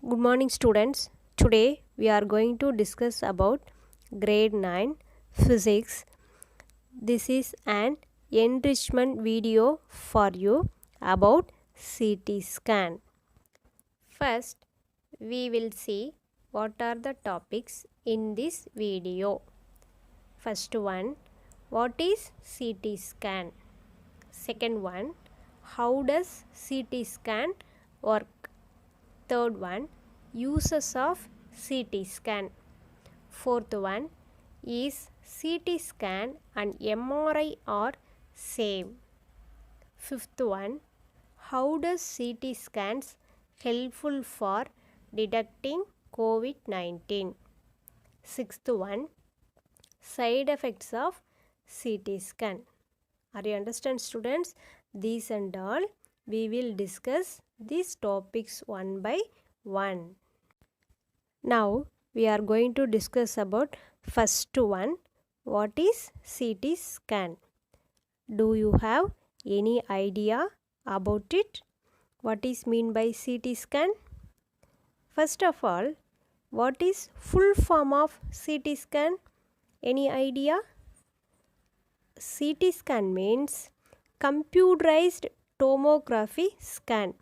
Good morning students. Today we are going to discuss about grade 9 physics. This is an enrichment video for you about CT scan. First we will see what are the topics in this video. First one, what is CT scan? Second one, how does CT scan work? Third one, uses of CT scan. Fourth one, is CT scan and MRI are same? Fifth one, how does CT scans helpful for detecting COVID-19? Sixth one, side effects of CT scan. Are you understand students? These and all we will discuss these topics one by one. Now we are going to discuss about first one, what is CT scan? Do you have any idea about it? What is mean by CT scan? First of all, what is full form of CT scan? Any idea? CT scan means computerized tomography scan.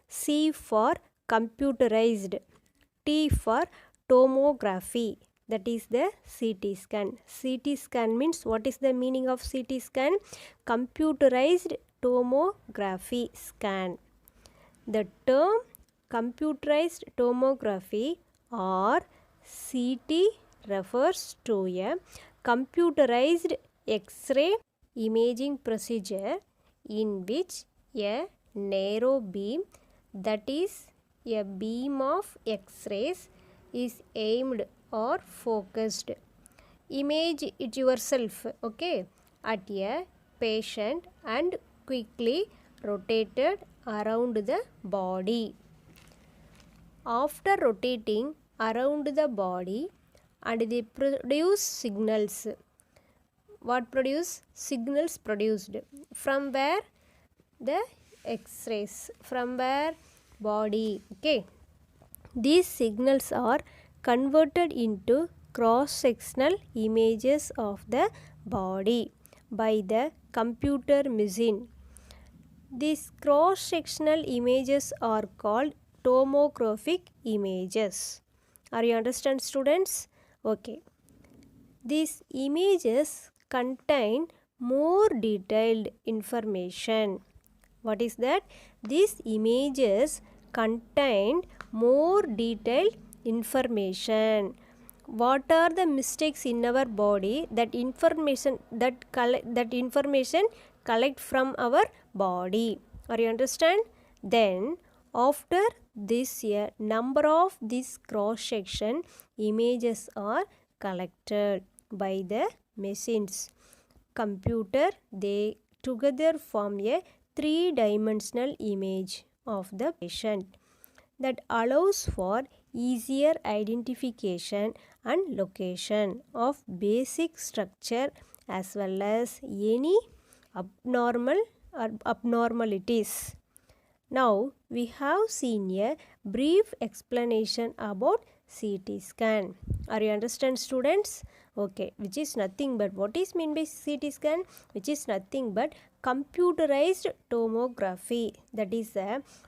C for computerized, T for tomography, that is the CT scan. CT scan means, what is the meaning of CT scan? Computerized tomography scan. The term computerized tomography or CT refers to a computerized X-ray imaging procedure in which a narrow beam, that is a beam of X-rays, is aimed or focused. Image it yourself, okay, at a patient and quickly rotated around the body. After rotating around the body and they produce signals. What produce? Signals produced. From where? The X-rays. From where? Body. Okay. These signals are converted into cross-sectional images of the body by the computer machine. These cross-sectional images are called tomographic images. Are you understand students? Okay. These images contain more detailed information. What is that? These images contain more detailed information. What are the mistakes in our body? That information collect from our body. Are you understand? Then after this, a number of these cross section images are collected by the machines. Computer, they together form a three-dimensional image of the patient that allows for easier identification and location of basic structure as well as any abnormalities. Now we have seen a brief explanation about CT scan. Are you understand students? Okay, which is nothing but, what is mean by CT scan? Which is nothing but computerized tomography. That is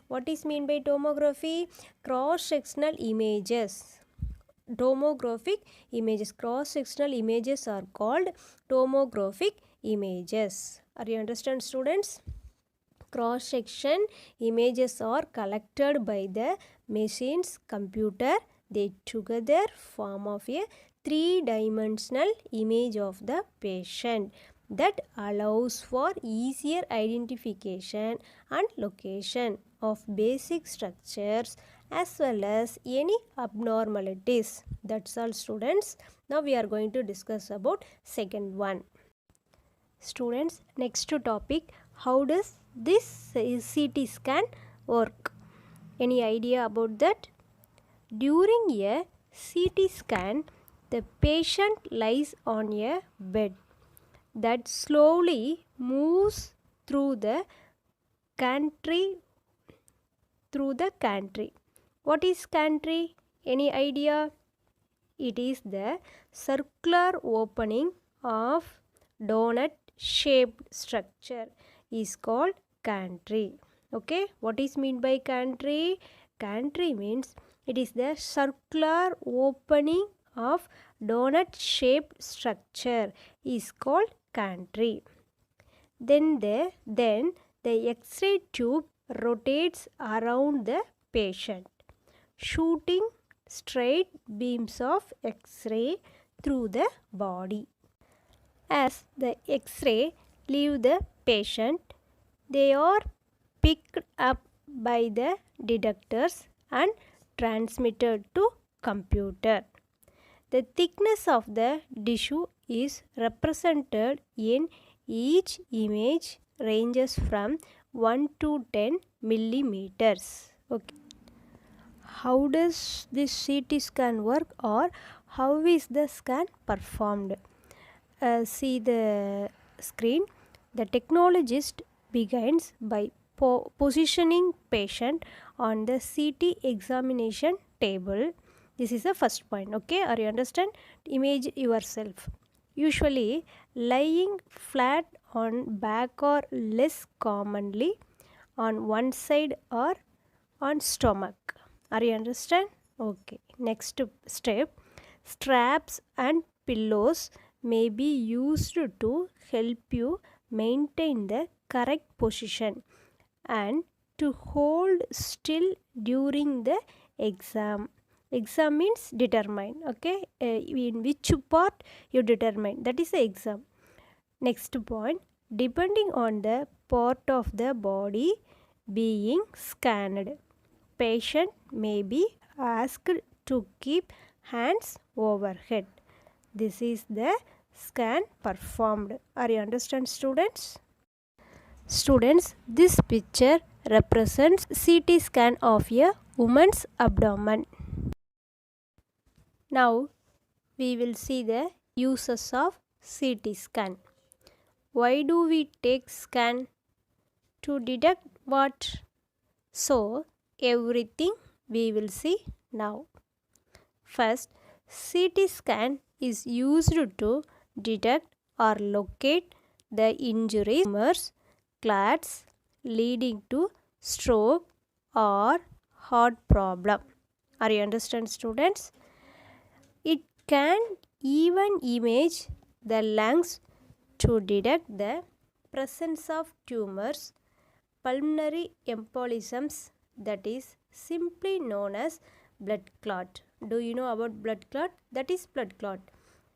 what is mean by tomography? Cross-sectional images. Tomographic images. Cross-sectional images are called tomographic images. Are you understand students? Cross-section images are collected by the machine's computer. They together form of a three-dimensional image of the patient that allows for easier identification and location of basic structures as well as any abnormalities. That's all students. Now we are going to discuss about second one. Students, next topic, how does this CT scan work? Any idea about that? During a CT scan, the patient lies on a bed that slowly moves through the gantry. What is scantry? Any idea? It is the circular opening of donut shaped structure is called gantry. Okay, what is meant by gantry? Gantry means it is the circular opening of donut shaped structure is called gantry. Then the X-ray tube rotates around the patient, shooting straight beams of X-ray through the body. As the X-ray leave the patient, they are picked up by the detectors and transmitted to computer. The thickness of the tissue is represented in each image ranges from 1 to 10 millimeters. Okay. How does this CT scan work, or how is the scan performed? See the screen. The technologist begins by positioning patient on the CT examination table. This is the first point. Okay, are you understand? Image yourself. Usually lying flat on back or less commonly on one side or on stomach. Are you understand? Okay. Next step, straps and pillows may be used to help you maintain the correct position and to hold still during the exam. Exam means determine. Okay, in which part you determine, that is the exam. Next point, depending on the part of the body being scanned, patient may be asked to keep hands overhead. This is the scan performed. Are you understand, students? Students, this picture represents CT scan of a woman's abdomen. Now we will see the uses of CT scan. Why do we take scan? To detect what? So everything we will see now. First, CT scan is used to detect or locate the injuries, tumors, clots leading to stroke or heart problem. Are you understand, students? It can even image the lungs to detect the presence of tumors, pulmonary embolisms, that is simply known as blood clot. Do you know about blood clot? That is blood clot.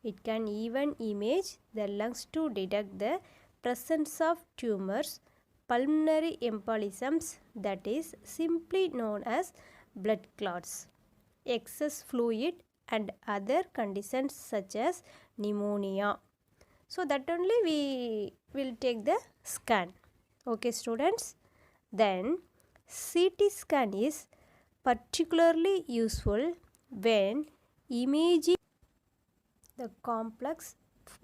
It can even image the lungs to detect the presence of tumors, pulmonary embolisms, that is simply known as blood clots, excess fluid and other conditions such as pneumonia. So that only we will take the scan. Okay, students. Then CT scan is particularly useful when imaging the complex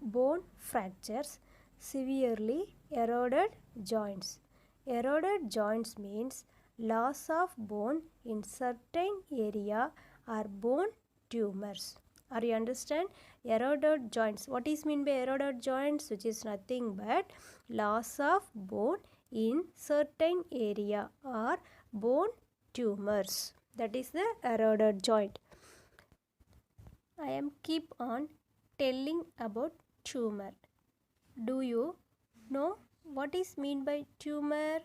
bone fractures, severely eroded joints. Eroded joints means loss of bone in certain area or bone tumors. Are you understand? Eroded joints. What is mean by eroded joints? Which is nothing but loss of bone in certain area or bone tumors. That is the eroded joint. I am keep on telling about tumor. Do you know what is mean by tumor?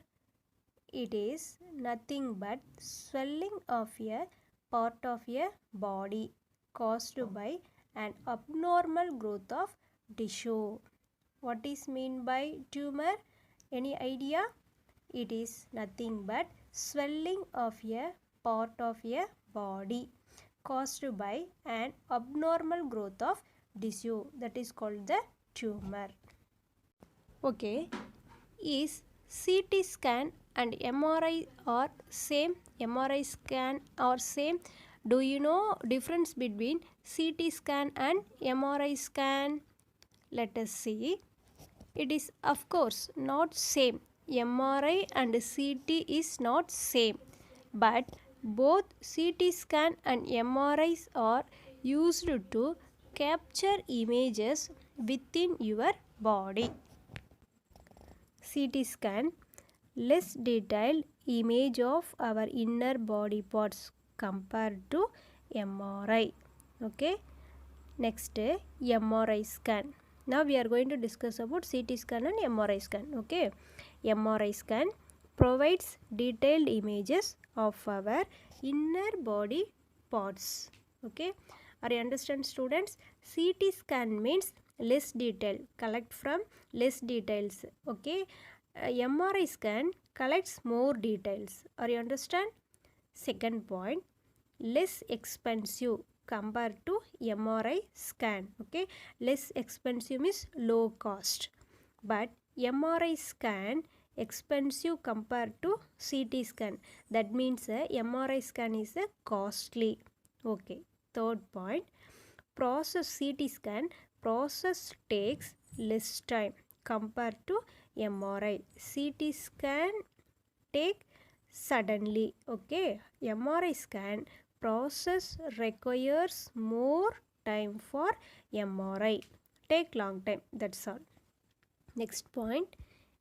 It is nothing but swelling of a part of a body caused by an abnormal growth of tissue. What is mean by tumor? Any idea? It is nothing but swelling of a part of a body caused by an abnormal growth of tissue, that is called the tumor. Okay, is CT scan and MRI are same? MRI scan are same? Do you know difference between CT scan and MRI scan? Let us see. It is of course not same. MRI and CT is not same, but Both CT scan and MRIs are used to capture images within your body. CT scan, less detailed image of our inner body parts compared to MRI. Okay. Next, MRI scan. Now we are going to discuss about CT scan and MRI scan. Okay. MRI scan provides detailed images of our inner body parts. Okay. Are you understand, students? CT scan means less detail, collect from less details. Okay. MRI scan collects more details. Are you understand? Second point, less expensive compared to MRI scan. Okay, less expensive means low cost, but MRI scan expensive compared to CT scan. That means MRI scan is costly. Okay. Third point, process CT scan process takes less time compared to MRI. CT scan take suddenly. Okay. MRI scan process requires more time for MRI. Take long time. That's all. Next point,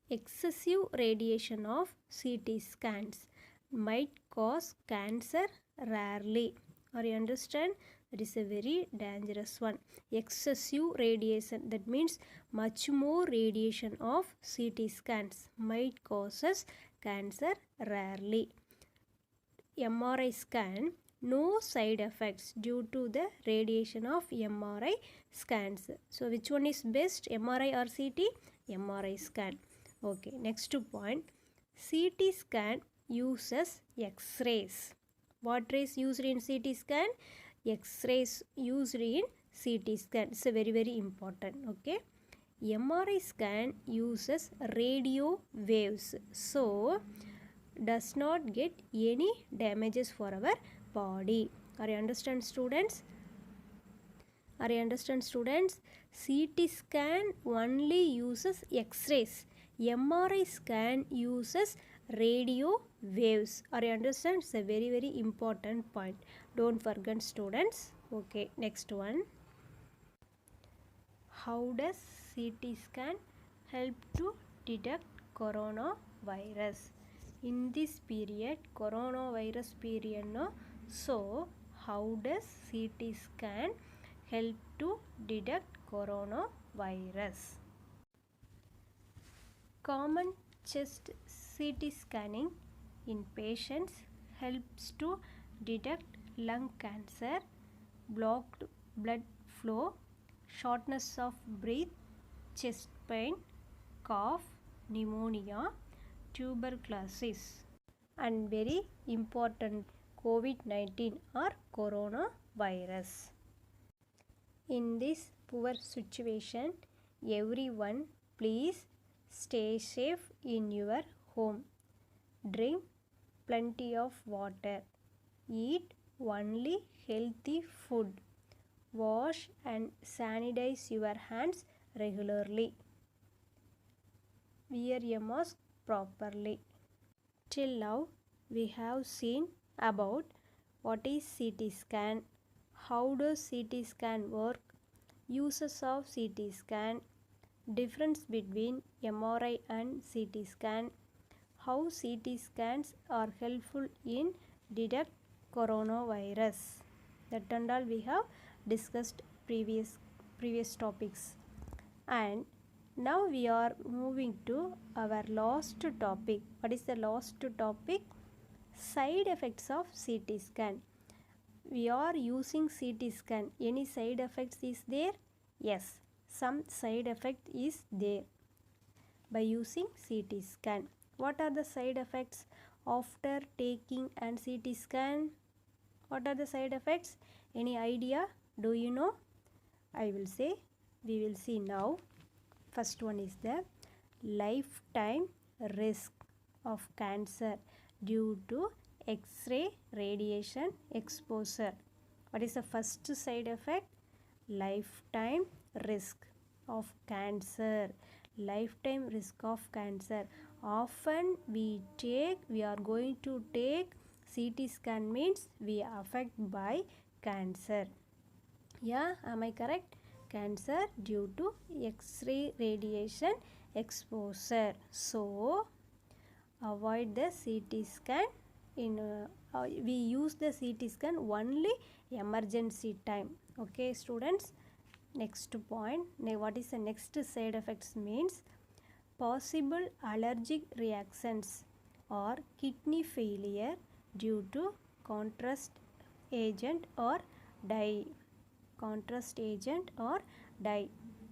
excessive radiation of CT scans might cause cancer rarely. Or you understand? That is a very dangerous one. Excessive radiation, that means much more radiation of CT scans might causes cancer rarely. MRI scan, no side effects due to the radiation of MRI scans. So which one is best, MRI or CT? MRI scan. Okay, next point, CT scan uses X-rays. What rays used in CT scan? X-rays used in CT scan. It's a very important. Okay. MRI scan uses radio waves, so does not get any damages for our body. Are you understand, students? Are you understand, students? CT scan only uses X-rays. MRI scan uses radio waves. Are you understand? It's a very important point. Don't forget, students. Okay, next one. How does CT scan help to detect coronavirus? In this period, coronavirus period, no? So, how does CT scan help to detect coronavirus? Common chest CT scanning in patients helps to detect lung cancer, blocked blood flow, shortness of breath, chest pain, cough, pneumonia, tuberculosis, and very important, COVID-19 or coronavirus. In this poor situation, everyone please stay safe in your home. Drink plenty of water. Eat only healthy food. Wash and sanitize your hands regularly. Wear a mask properly. Till now, we have seen about what is CT scan, how does CT scan work, uses of CT scan, difference between MRI and CT scan, how CT scans are helpful in detect coronavirus. That and all we have discussed previous topics. And now we are moving to our last topic. What is the last topic? Side effects of CT scan. We are using CT scan. Any side effects is there? Yes, some side effect is there by using CT scan. What are the side effects after taking an CT scan? What are the side effects? Any idea? Do you know? I will say, we will see now. First one is the lifetime risk of cancer due to X-ray radiation exposure. What is the first side effect? Lifetime risk of cancer. Lifetime risk of cancer. Often we are going to take CT scan means we are affected by cancer. Yeah, am I correct? Cancer due to X-ray radiation exposure. So avoid the CT scan. We use the CT scan only emergency time. Okay, students. Next point. What is the next side effects means? Possible allergic reactions or kidney failure due to contrast agent or dye. Contrast agent or dye.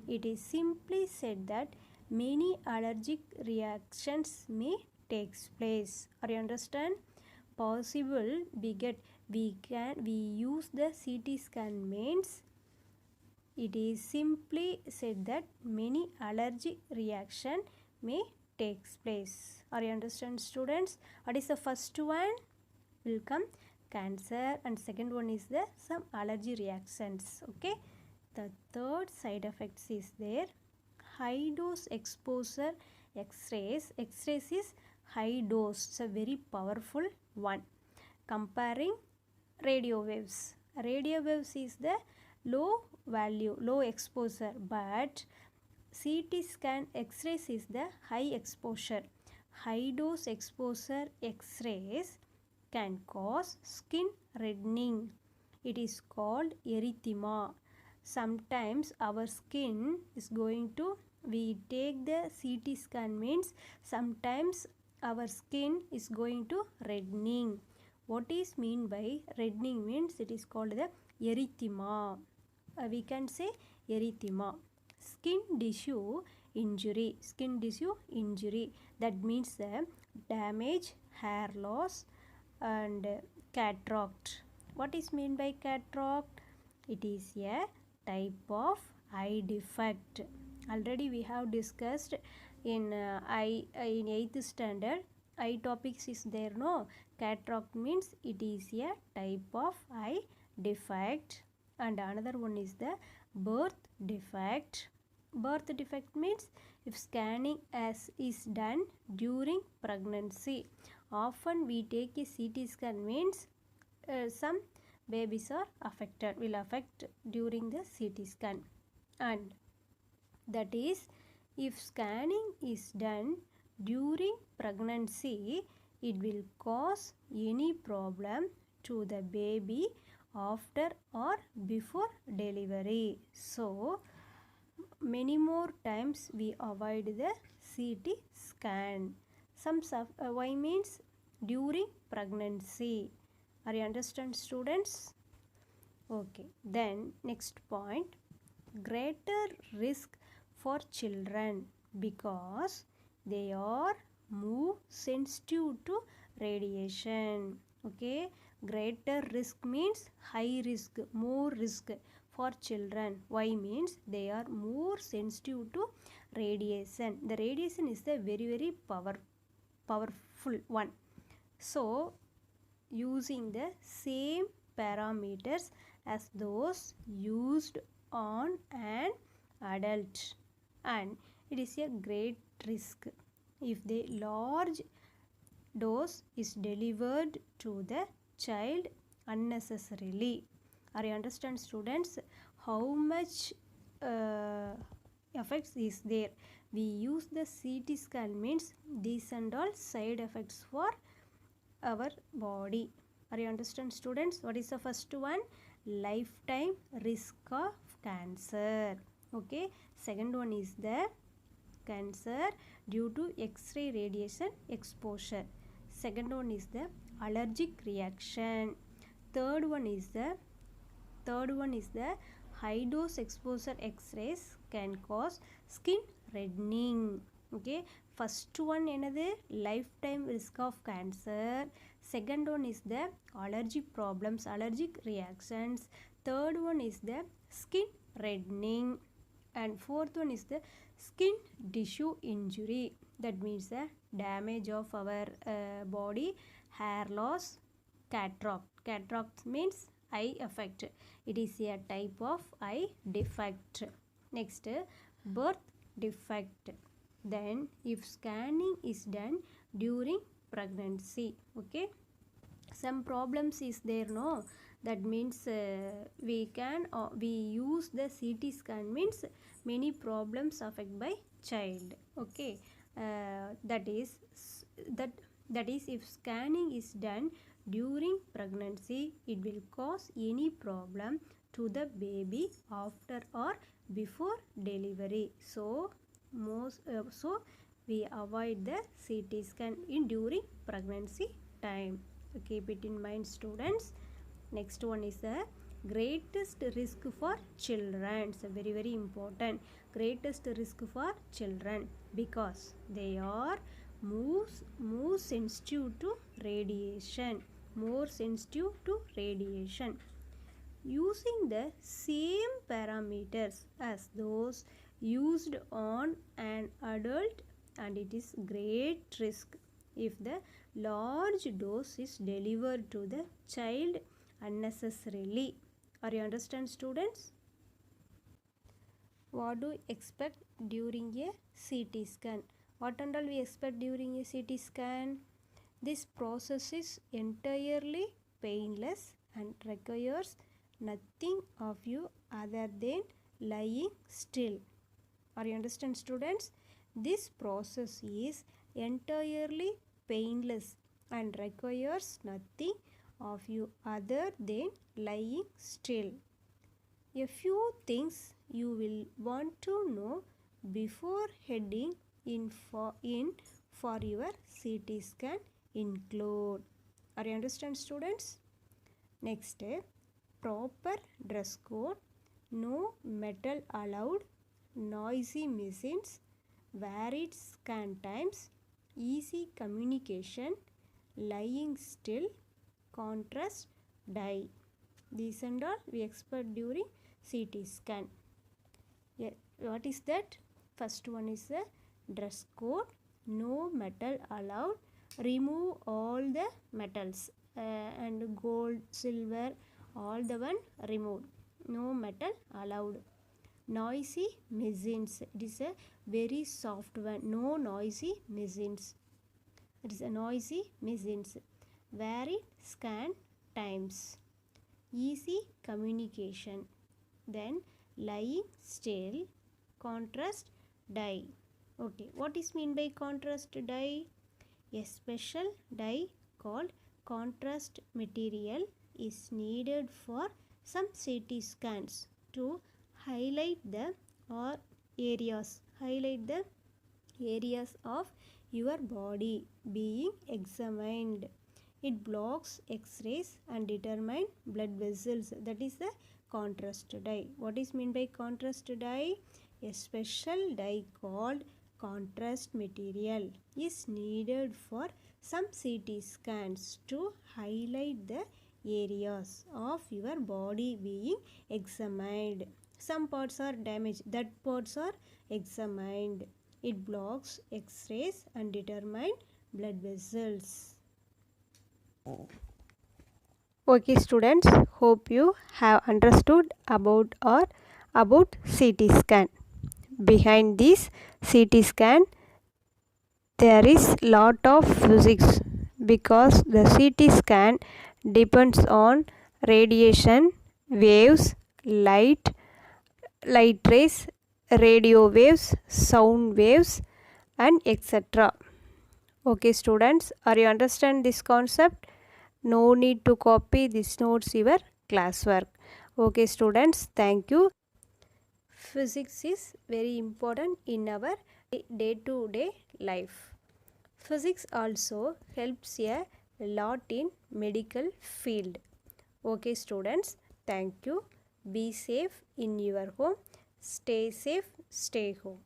It is simply said that many allergic reactions may take place. Are you understand? Possible we use the CT scan means it is simply said that many allergic reaction may takes place. Are you understand, students? What is the first one? Will come cancer, and second one is the some allergy reactions. Okay. The third side effects is there. High dose exposure X-rays. X-rays is high dose. It's a very powerful one. Comparing radio waves. Radio waves is the low value, low exposure, but CT scan X-rays is the high exposure. High dose exposure X-rays can cause skin reddening. It is called erythema. Sometimes our skin is going to, we take the CT scan means sometimes our skin is going to reddening. What is mean by reddening means it is called the erythema. We can say erythema. Skin tissue injury. Skin tissue injury. That means the damage, hair loss, and cataract. What is mean by cataract? It is a type of eye defect. Already we have discussed in in 8th standard. Eye topics is there, no? Cataract means it is a type of eye defect, and another one is the birth defect. Birth defect means if scanning as is done during pregnancy. Often we take a CT scan means some babies are affected, will affect during the CT scan, and that is if scanning is done during pregnancy, it will cause any problem to the baby after or before delivery. So many more times we avoid the CT scan. Why means during pregnancy. Are you understand, students? Okay. Then next point, greater risk for children because they are more sensitive to radiation. Okay. Greater risk means high risk, more risk for children. Why means they are more sensitive to radiation. The radiation is the very powerful one. So using the same parameters as those used on an adult, and it is a great risk if the large dose is delivered to the child unnecessarily. Are you understand, students, how much effects is there? We use the CT scan means these and all side effects for our body. Are you understand, students? What is the first one? Lifetime risk of cancer. Okay. Second one is the cancer due to X-ray radiation exposure. Second one is the allergic reaction. Third one is the high dose exposure X-rays can cause skin reddening. Okay. First one another lifetime risk of cancer. Second one is the allergic problems, allergic reactions. Third one is the skin reddening, and fourth one is the skin tissue injury. That means the damage of our body, hair loss, cataract. Cataract means eye effect. It is a type of eye defect. Next, birth defect. Then if scanning is done during pregnancy. Okay. some problems is there, no? That means we use the CT scan means many problems affect by child. Okay, that is if scanning is done during pregnancy, it will cause any problem to the baby after or before delivery. So we avoid the CT scan in during pregnancy time. So keep it in mind, students. Next one is the greatest risk for children. So very important. Greatest risk for children because they are more sensitive to radiation. More sensitive to radiation. Using the same parameters as those used on an adult, and it is great risk if the large dose is delivered to the child unnecessarily. Are you understand, students? What do you expect during a CT scan? What and all we expect during a CT scan? This process is entirely painless and requires nothing of you other than lying still. Are you understand, students? This process is entirely painless and requires nothing of you other than lying still. A few things you will want to know before heading in for your CT scan include. Are you understand, students? Next, proper dress code, no metal allowed, noisy machines, varied scan times, easy communication, lying still, contrast dye. These and all we expect during CT scan. Yeah, what is that? First one is the dress code, no metal allowed, remove all the metals and gold, silver, all the one removed, no metal allowed. Noisy machines, it is a very soft one, no noisy machines. It is a noisy machines. Varied scan times, easy communication, then lying still, contrast dye. Okay, what is mean by contrast dye? A special dye called contrast material is needed for some CT scans to highlight the areas of your body being examined. It blocks X-rays and determine blood vessels. That is the contrast dye. What is meant by contrast dye? A special dye called contrast material is needed for some CT scans to highlight the areas of your body being examined. Some parts are damaged, that parts are examined. It blocks X-rays and determine blood vessels. Okay, students, hope you have understood about CT scan. Behind this CT scan there is lot of physics because the CT scan depends on radiation, waves, light rays, radio waves, sound waves, and etc. Okay, students, are you understand this concept? No need to copy these notes your classwork. Okay, students, thank you. Physics is very important in our day-to-day life. Physics also helps a lot in medical field. Okay, students, thank you. Be safe in your home. Stay safe, stay home.